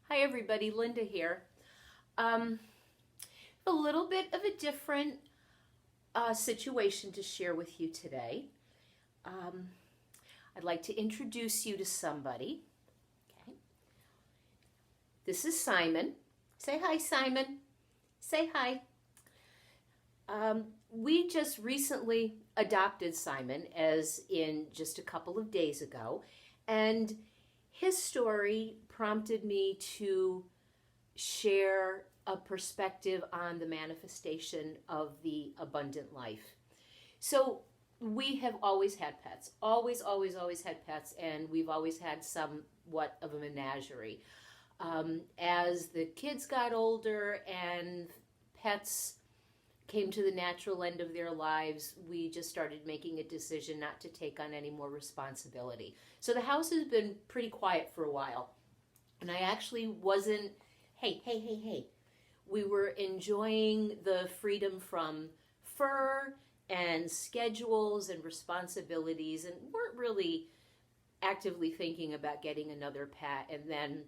Hi everybody, Linda here. Um, a little bit of a different situation to share with you today. Um, I'd like to introduce you to somebody. Okay. This is Simon. Say hi, Simon. Say hi. We just recently adopted Simon, as in just a couple of days ago, and his story prompted me to share a perspective on the manifestation of the abundant life. So we have always had pets, always had pets, and we've always had somewhat of a menagerie. As the kids got older and pets came to the natural end of their lives, we just started making a decision not to take on any more responsibility. So the house has been pretty quiet for a while. And I actually wasn't, hey. We were enjoying the freedom from fur and schedules and responsibilities and weren't really actively thinking about getting another pet. And then,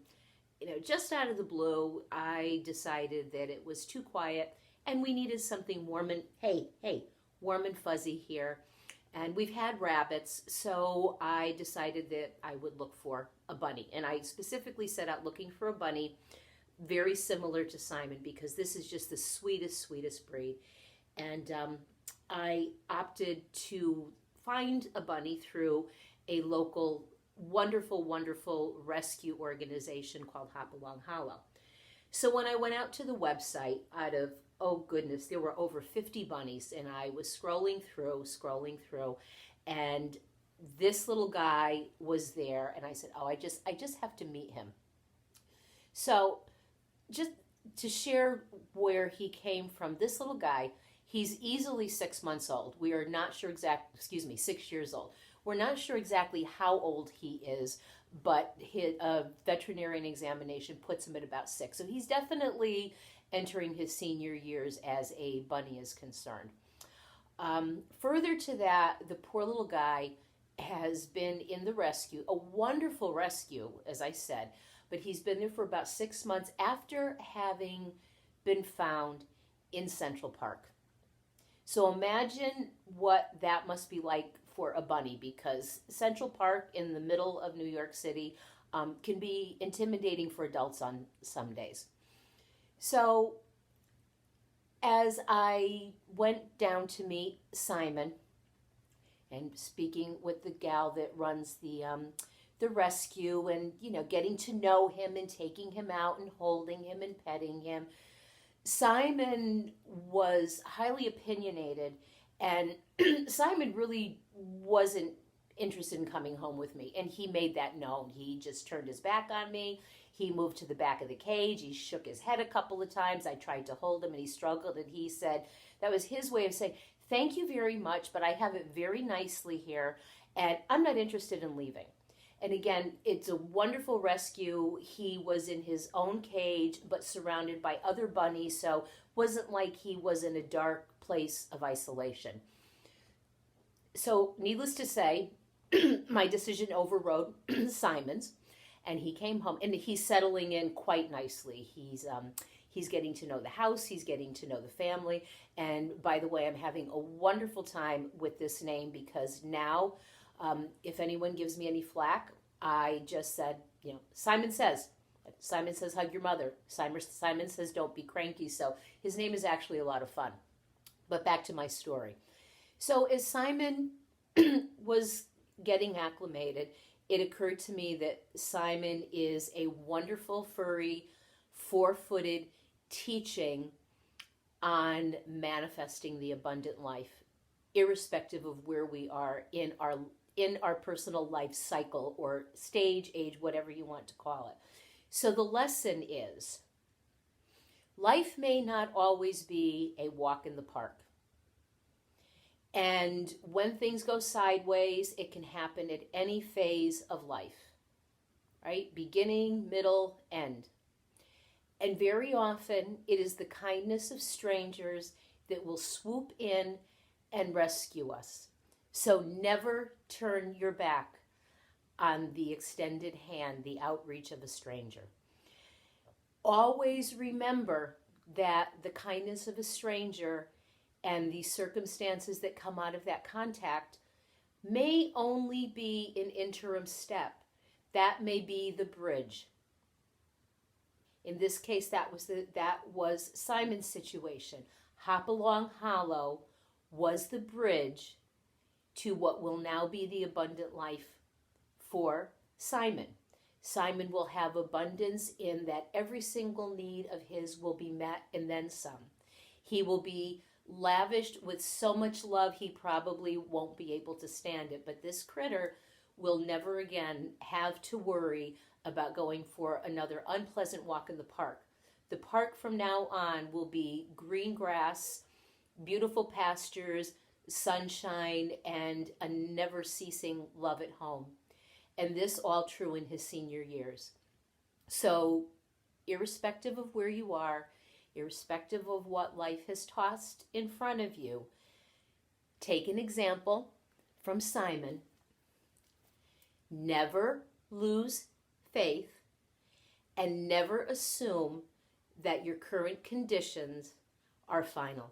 just out of the blue, I decided that it was too quiet and we needed something warm and, warm and fuzzy here. And we've had rabbits, so I decided that I would look for a bunny. And I specifically set out looking for a bunny very similar to Simon because this is just the sweetest breed. And I opted to find a bunny through a local wonderful rescue organization called Hop Along Hollow. So when I went out to the website, out of, oh goodness, there were over 50 bunnies, and I was scrolling through, and this little guy was there, and I said, oh, I just have to meet him. So just to share where he came from, this little guy, he's easily 6 months old. We are not sure 6 years old. We're not sure exactly how old he is, but his veterinarian examination puts him at about 6. So he's definitely entering his senior years as a bunny is concerned. Further to that, the poor little guy has been in the rescue, a wonderful rescue, as I said, but he's been there for about 6 months after having been found in Central Park. So imagine what that must be like for a bunny, because Central Park in the middle of New York City can be intimidating for adults on some days. So as I went down to meet Simon and speaking with the gal that runs the rescue and, getting to know him and taking him out and holding him and petting him, Simon was highly opinionated, and Simon really wasn't interested in coming home with me, and he made that known. He just turned his back on me. He moved to the back of the cage. He shook his head a couple of times. I tried to hold him, and he struggled, and he said that was his way of saying, thank you very much, but I have it very nicely here, and I'm not interested in leaving. And again, it's a wonderful rescue. He was in his own cage, but surrounded by other bunnies, so wasn't like he was in a dark place of isolation. So needless to say, my decision overrode Simon's, and he came home, and he's settling in quite nicely. He's getting to know the house, he's getting to know the family, and by the way, I'm having a wonderful time with this name because now, if anyone gives me any flack, I just said, Simon says hug your mother. Simon says don't be cranky. So his name is actually a lot of fun. But back to my story. So as Simon was getting acclimated, it occurred to me that Simon is a wonderful, furry, 4-footed teaching on manifesting the abundant life, irrespective of where we are in our personal life cycle or stage, age, whatever you want to call it. So the lesson is, life may not always be a walk in the park. And when things go sideways, it can happen at any phase of life, right? Beginning, middle, end. And very often, it is the kindness of strangers that will swoop in and rescue us. So never turn your back on the extended hand, the outreach of a stranger. Always remember that the kindness of a stranger and the circumstances that come out of that contact may only be an interim step. That may be the bridge. In this case, that was Simon's situation. Hopalong Hollow was the bridge to what will now be the abundant life for Simon. Simon will have abundance in that every single need of his will be met and then some. He will be lavished with so much love he probably won't be able to stand it. But this critter will never again have to worry about going for another unpleasant walk in the park. The park from now on will be green grass, beautiful pastures, sunshine, and a never-ceasing love at home. And this all true in his senior years. So, irrespective of where you are, irrespective of what life has tossed in front of you, take an example from Simon. Never lose faith and never assume that your current conditions are final.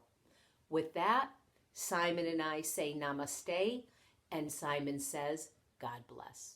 With that, Simon and I say namaste, and Simon says, God bless.